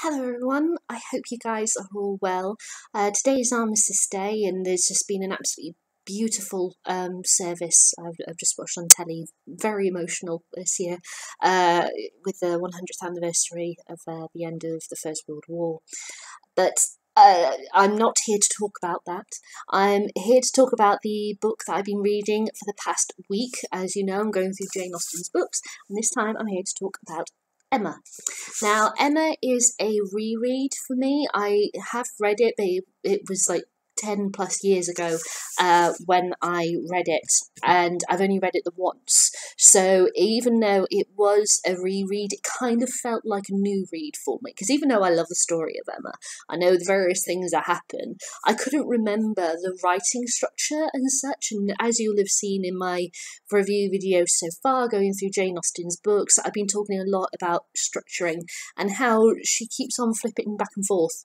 Hello everyone, I hope you guys are all well. Today is Armistice Day and there's just been an absolutely beautiful service I've just watched on telly, very emotional this year, with the 100th anniversary of the end of the First World War. But I'm not here to talk about that. I'm here to talk about the book that I've been reading for the past week. As you know, I'm going through Jane Austen's books, and this time I'm here to talk about Emma. Now, Emma is a reread for me. I have read it, but it was like 10 plus years ago when I read it, and I've only read it the once. So even though it was a reread, it kind of felt like a new read for me. Because even though I love the story of Emma, I know the various things that happen, I couldn't remember the writing structure and such. And as you'll have seen in my review videos so far, going through Jane Austen's books, I've been talking a lot about structuring and how she keeps on flipping back and forth,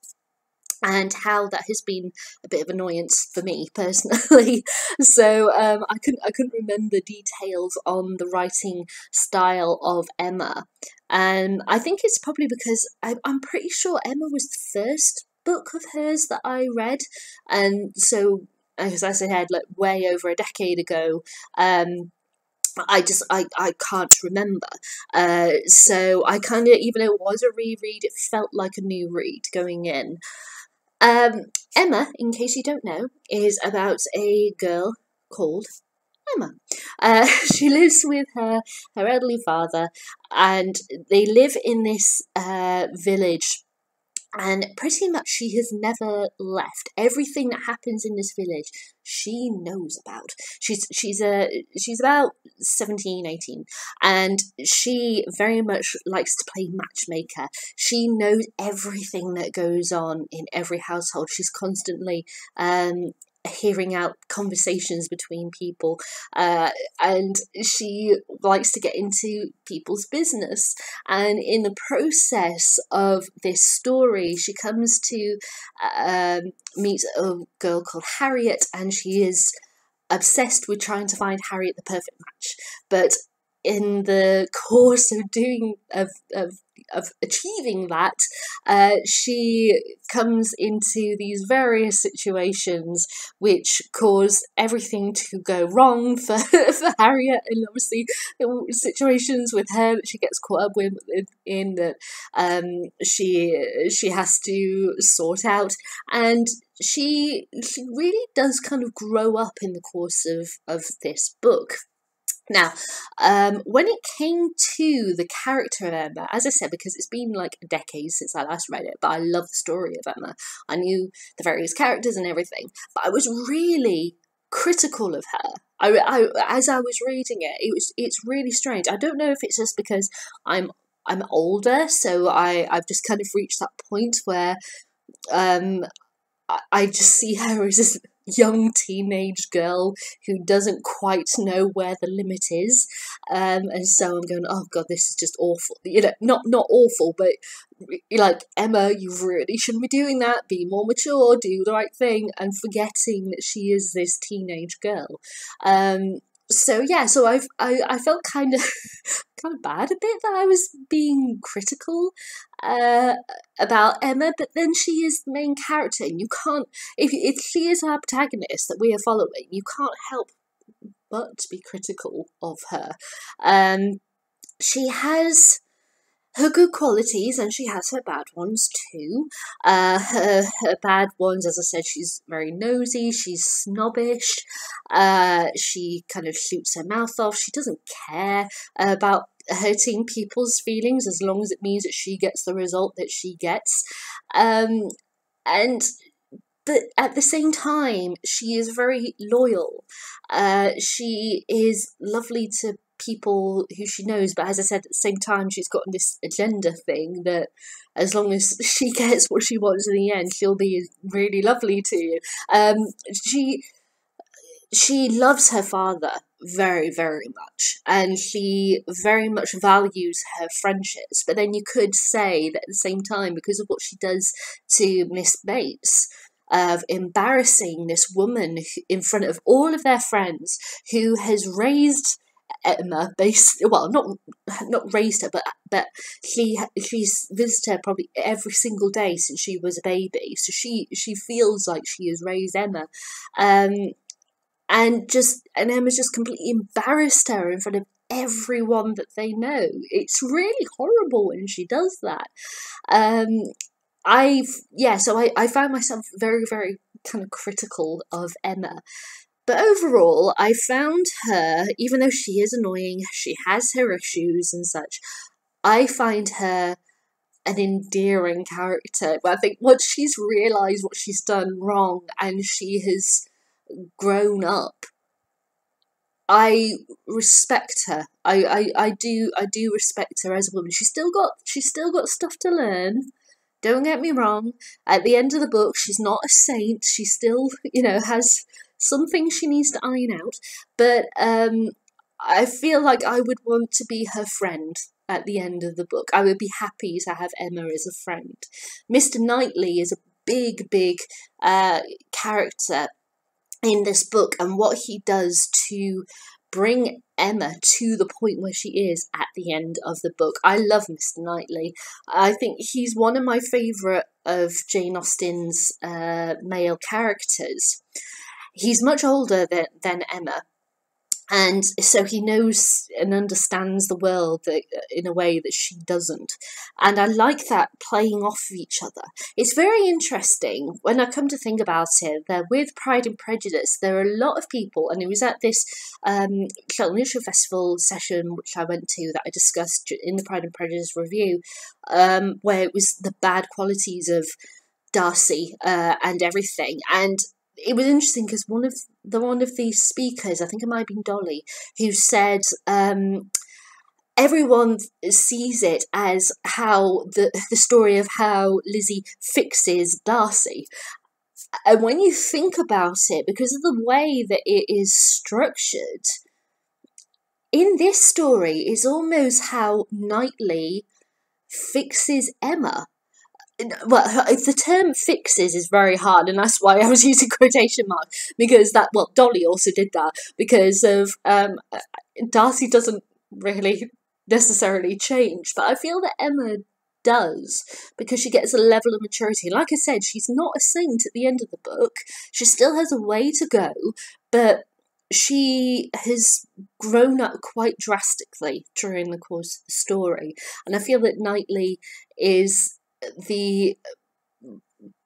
and how that has been a bit of annoyance for me personally. So I couldn't remember details on the writing style of Emma, and I think it's probably because I'm pretty sure Emma was the first book of hers that I read, and so as I said, like way over a decade ago. I can't remember. So I kind of, even though it was a reread, it felt like a new read going in. Emma, in case you don't know, is about a girl called Emma. She lives with her elderly father, and they live in this village. And pretty much she has never left. Everything that happens in this village, she knows about. She's about 17, 18, and she very much likes to play matchmaker. She knows everything that goes on in every household. She's constantly hearing out conversations between people, and she likes to get into people's business, and in the process of this story she comes to meet a girl called Harriet, and she is obsessed with trying to find Harriet the perfect match. But in the course of achieving that, she comes into these various situations which cause everything to go wrong for Harriet, and obviously situations with her that she gets caught up with in that she has to sort out, and she really does kind of grow up in the course of this book. Now, when it came to the character of Emma, as I said, because it's been like a decade since I last read it, but I love the story of Emma. I knew the various characters and everything, but I was really critical of her. As I was reading it, it's really strange. I don't know if it's just because I'm older, so I've just kind of reached that point where I just see her as this young teenage girl who doesn't quite know where the limit is, and so I'm going, oh god, this is just awful. You know, not awful, but like, Emma, you really shouldn't be doing that. Be more mature, do the right thing, and forgetting that she is this teenage girl. So yeah, so I felt kind of bad a bit that I was being critical about Emma, but then she is the main character, and you can't, if she is our protagonist that we are following, you can't help but be critical of her. She has her good qualities, and she has her bad ones too. Her bad ones, as I said, she's very nosy, she's snobbish, she kind of shoots her mouth off, she doesn't care about hurting people's feelings as long as it means that she gets the result that she gets. But at the same time, she is very loyal. She is lovely to people who she knows, but as I said, at the same time, she's got this agenda thing that as long as she gets what she wants in the end, she'll be really lovely to you. She loves her father very, very much, and she very much values her friendships, but then you could say that at the same time, because of what she does to Miss Bates, of embarrassing this woman in front of all of their friends, who has raised Emma, not raised her, but she's visited her probably every single day since she was a baby. So she feels like she has raised Emma, and Emma's just completely embarrassed her in front of everyone that they know. It's really horrible when she does that. So I found myself very, very kind of critical of Emma. But overall, I found her, even though she is annoying, she has her issues and such, I find her an endearing character. I think once she's realised what she's done wrong and she has grown up, I respect her. I do respect her as a woman. She's still got stuff to learn. Don't get me wrong. At the end of the book, she's not a saint. She still, has some things she needs to iron out. But I feel like I would want to be her friend at the end of the book. I would be happy to have Emma as a friend. Mr. Knightley is a big, big character in this book, and what he does to bring Emma to the point where she is at the end of the book. I love Mr. Knightley. I think he's one of my favourite of Jane Austen's male characters. He's much older than Emma, and so he knows and understands the world in a way that she doesn't. And I like that playing off of each other. It's very interesting when I come to think about it, that with Pride and Prejudice, there are a lot of people, and it was at this Chiltern Literature Festival session, which I went to, that I discussed in the Pride and Prejudice review, where it was the bad qualities of Darcy and everything. And it was interesting because one of these speakers, I think it might have been Dolly, who said everyone sees it as how the story of how Lizzie fixes Darcy. And when you think about it, because of the way that it is structured, in this story is almost how Knightley fixes Emma. Well, the term fixes is very hard, and that's why I was using quotation marks, because Dolly also did that, because of Darcy doesn't really necessarily change, but I feel that Emma does, because she gets a level of maturity. And like I said, she's not a saint at the end of the book. She still has a way to go, but she has grown up quite drastically during the course of the story, and I feel that Knightley is the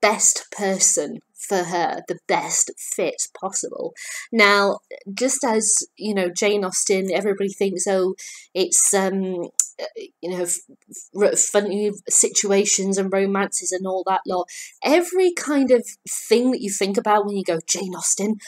best person for her, the best fit possible. Now, just as Jane Austen, everybody thinks, oh, it's funny situations and romances and all that lot. Every kind of thing that you think about when you go Jane Austen,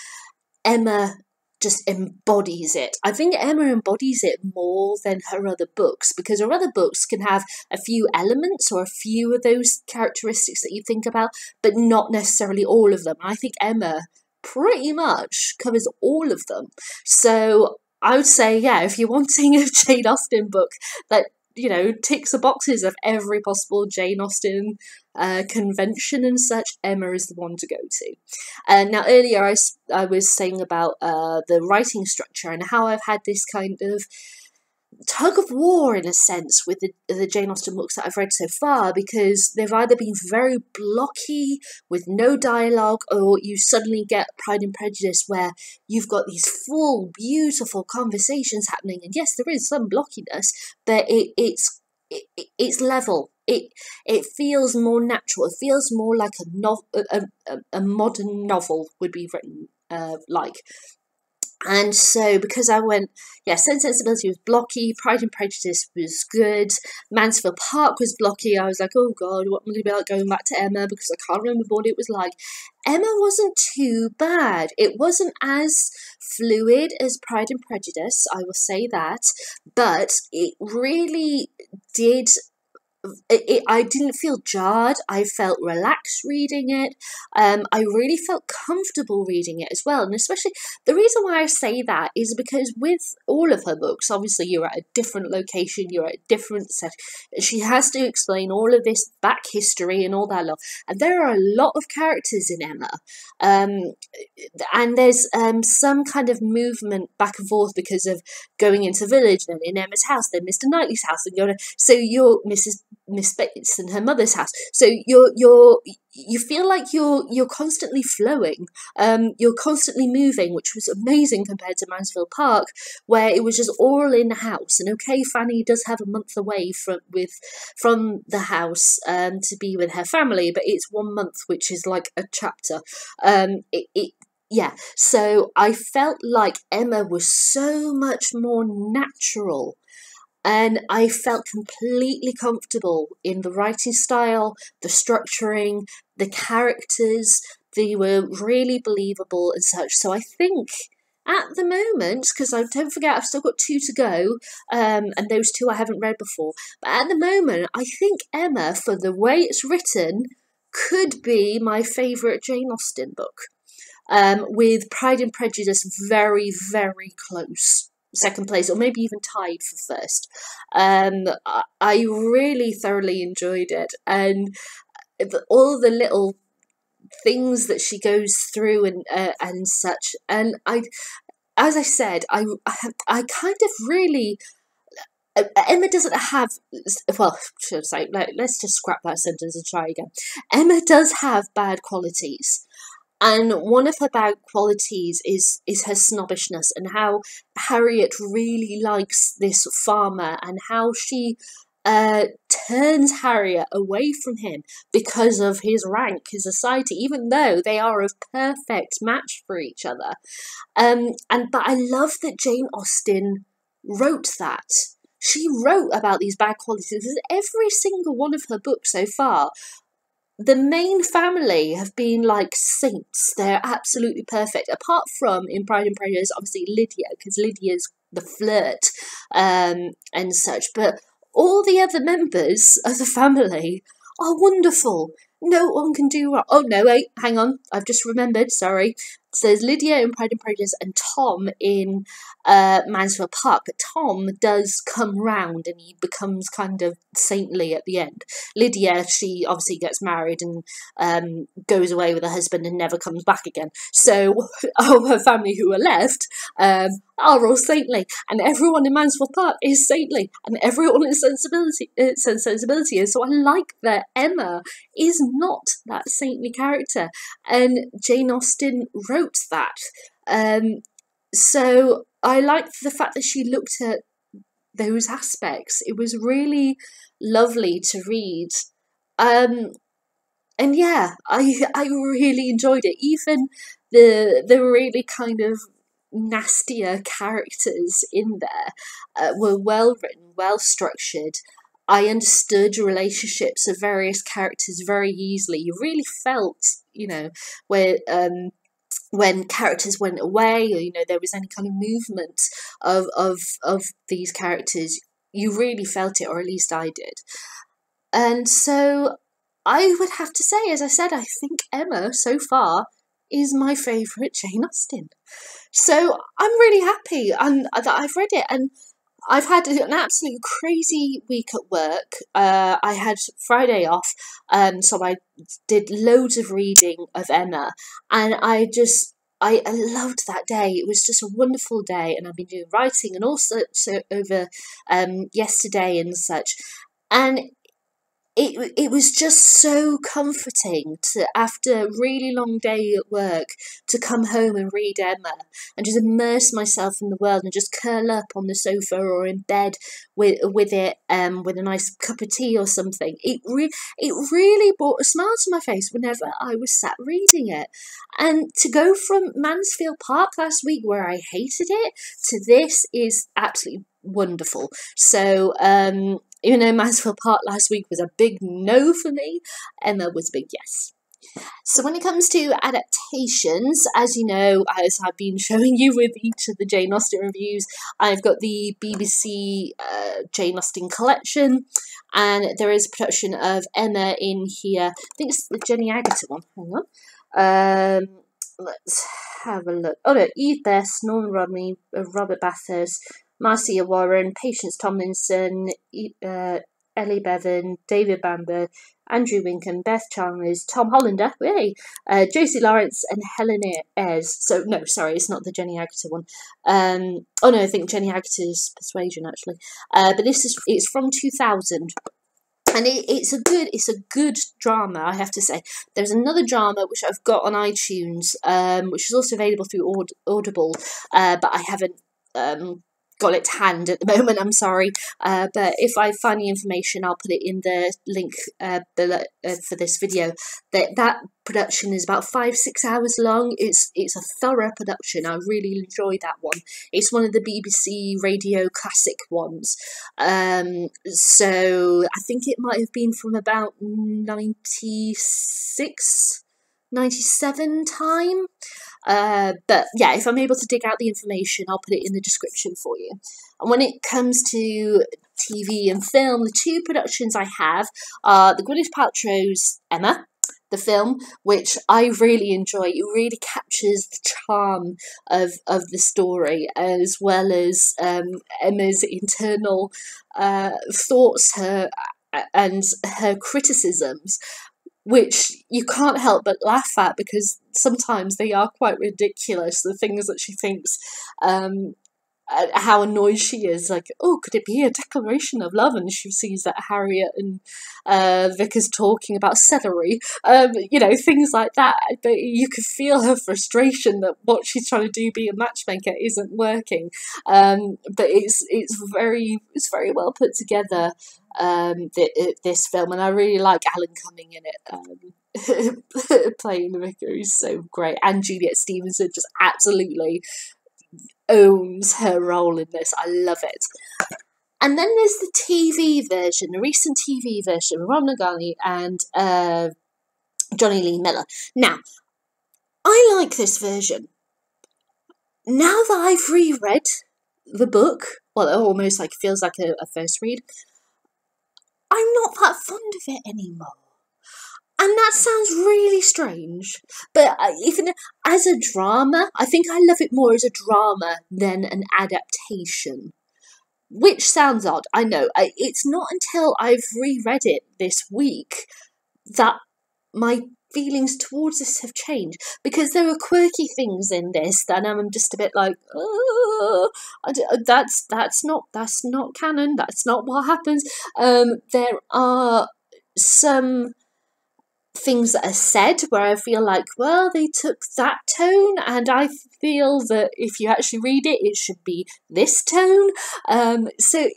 Emma just embodies it. I think Emma embodies it more than her other books, because her other books can have a few elements or a few of those characteristics that you think about, but not necessarily all of them. I think Emma pretty much covers all of them. So I would say, yeah, if you're wanting a Jane Austen book that ticks the boxes of every possible Jane Austen convention and such, Emma is the one to go to. Now, earlier I was saying about the writing structure and how I've had this kind of tug of war, in a sense, with the Jane Austen books that I've read so far, because they've either been very blocky with no dialogue, or you suddenly get Pride and Prejudice where you've got these full, beautiful conversations happening, and yes, there is some blockiness, but it's level. It feels more natural. It feels more like a modern novel would be written like. And so, because I went, Sense and Sensibility was blocky, Pride and Prejudice was good, Mansfield Park was blocky, I was like, oh god, what am I going to be like going back to Emma, because I can't remember what it was like. Emma wasn't too bad. It wasn't as fluid as Pride and Prejudice, I will say that, but it really did I didn't feel jarred. I felt relaxed reading it. I really felt comfortable reading it as well. And especially the reason why I say that is because with all of her books, obviously you're at a different location, you're at a different set. She has to explain all of this back history and all that lot. And there are a lot of characters in Emma. And there's some kind of movement back and forth because of going into village, then in Emma's house, then Mr. Knightley's house, and so you're Miss Bates and her mother's house. So you feel like you're constantly flowing, you're constantly moving, which was amazing compared to Mansfield Park, where it was just all in the house. And okay, Fanny does have a month away from the house to be with her family, but it's 1 month, which is like a chapter. Yeah, so I felt like Emma was so much more natural, and I felt completely comfortable in the writing style, the structuring, the characters. They were really believable and such. So I think at the moment, because I don't forget I've still got 2 to go, and those 2 I haven't read before, but at the moment I think Emma, for the way it's written, could be my favourite Jane Austen book. With Pride and Prejudice very, very close second place, or maybe even tied for first. I really thoroughly enjoyed it, and all the little things that she goes through and such. And as I said, I kind of really. Emma doesn't have, well, should I say, let's just scrap that sentence and try again. Emma does have bad qualities. And one of her bad qualities is her snobbishness, and how Harriet really likes this farmer, and how she turns Harriet away from him because of his rank in society, even though they are a perfect match for each other. But I love that Jane Austen wrote that. She wrote about these bad qualities in every single one of her books so far. The main family have been like saints. They're absolutely perfect. Apart from, in Pride and Prejudice, obviously Lydia, because Lydia's the flirt and such. But all the other members of the family are wonderful. No one can do wrong. Oh, no, wait, hang on. I've just remembered, sorry. So there's Lydia in Pride and Prejudice and Tom in Mansfield Park. But Tom does come round and he becomes kind of saintly at the end. Lydia, she obviously gets married and goes away with her husband and never comes back again. So all her family who are left are all saintly. And everyone in Mansfield Park is saintly. And everyone is sensibility. And so I like that Emma is not that saintly character. And Jane Austen wrote that. So I liked the fact that she looked at those aspects. It was really lovely to read. And yeah, I really enjoyed it. Even the really kind of nastier characters in there were well written, well structured. I understood relationships of various characters very easily. You really felt, where when characters went away, or there was any kind of movement of these characters, you really felt it, or at least I did. And so I would have to say, as I said, I think Emma so far is my favourite Jane Austen. So I'm really happy that I've read it, and I've had an absolute crazy week at work. I had Friday off, so I did loads of reading of Emma, and I loved that day. It was just a wonderful day, and I've been doing writing and also over yesterday and such, and it was just so comforting to, after a really long day at work, to come home and read Emma and just immerse myself in the world and just curl up on the sofa or in bed with it, with a nice cup of tea or something. It really brought a smile to my face whenever I was sat reading it. And to go from Mansfield Park last week, where I hated it, to this is absolutely wonderful. So even though Mansfield Park last week was a big no for me, Emma was a big yes. So when it comes to adaptations, as you know, as I've been showing you with each of the Jane Austen reviews, I've got the BBC Jane Austen collection, and there is a production of Emma in here. I think it's the Jenny Agutter one. Hang on. Let's have a look. Oh no, Eve Best, Norman Rodney, Robert Bathurst, Marcia Warren, Patience Tomlinson, Ellie Bevan, David Bamber, Andrew Winkham, Beth Chalmers, Tom Hollander, Josie Lawrence, and Helena Ayres. So, no, sorry, it's not the Jenny Agutter one. Oh no, I think Jenny Agutter's Persuasion, actually. But it's from 2000. And it's a good drama, I have to say. There's another drama which I've got on iTunes, which is also available through Audible, but I haven't got it to hand at the moment, I'm sorry. But if I find the information, I'll put it in the link below for this video. That production is about 5-6 hours long. It's a thorough production. I really enjoyed that one. It's one of the BBC Radio Classic ones. So I think it might have been from about 96, 97 time. But yeah, if I'm able to dig out the information, I'll put it in the description for you. And when it comes to TV and film, the two productions I have are the Gwyneth Paltrow's Emma, the film, which I really enjoy. It really captures the charm of the story, as well as Emma's internal thoughts, and her criticisms, which you can't help but laugh at because sometimes they are quite ridiculous, the things that she thinks, how annoyed she is, like, oh, could it be a declaration of love? And she sees that Harriet and Vickers talking about celery, things like that. But you could feel her frustration that what she's trying to do, be a matchmaker, isn't working. But it's very well put together, this film, and I really like Alan Cumming in it. Playing the vicar is so great, and Juliet Stevenson just absolutely owns her role in this. I love it. And then there's the TV version, the recent TV version, Rob Nagani and Johnny Lee Miller. Now, I like this version. Now that I've reread the book, well, it almost feels like a first read, I'm not that fond of it anymore. And that sounds really strange, but even as a drama, I think I love it more as a drama than an adaptation. Which sounds odd, I know. It's not until I've reread it this week that my feelings towards this have changed, because there are quirky things in this that I'm just a bit like, oh, that's not canon. That's not what happens. There are some things that are said where I feel like, well, they took that tone, and I feel that if you actually read it, it should be this tone. So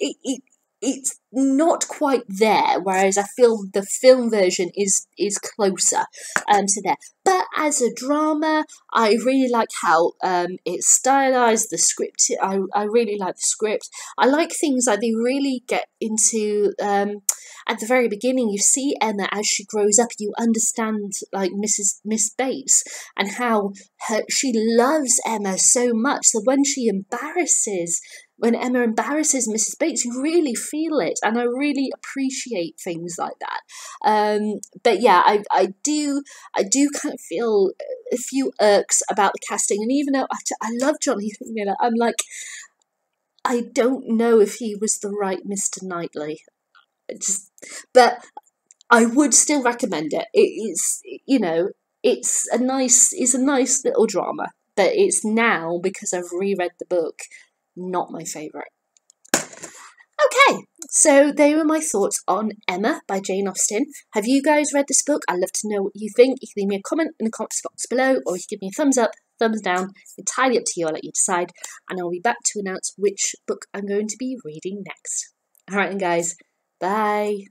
it's not quite there, whereas I feel the film version is closer to there. But as a drama, I really like how it's stylized. The script, I really like the script. I like things like they really get into, at the very beginning, you see Emma as she grows up. You understand like Miss Bates, and how she loves Emma so much that when Emma embarrasses Mrs. Bates, you really feel it, and I really appreciate things like that. But yeah, I do kind of feel a few irks about the casting, and even though I love Johnny Miller, I'm like, I don't know if he was the right Mr. Knightley. But I would still recommend it. It's it's a nice little drama, but it's now, because I've reread the book, not my favourite. Okay, so they were my thoughts on Emma by Jane Austen. Have you guys read this book? I'd love to know what you think. You can leave me a comment in the comments box below, or you can give me a thumbs up, thumbs down. Entirely up to you. I'll let you decide, and I'll be back to announce which book I'm going to be reading next. Alright then guys, bye.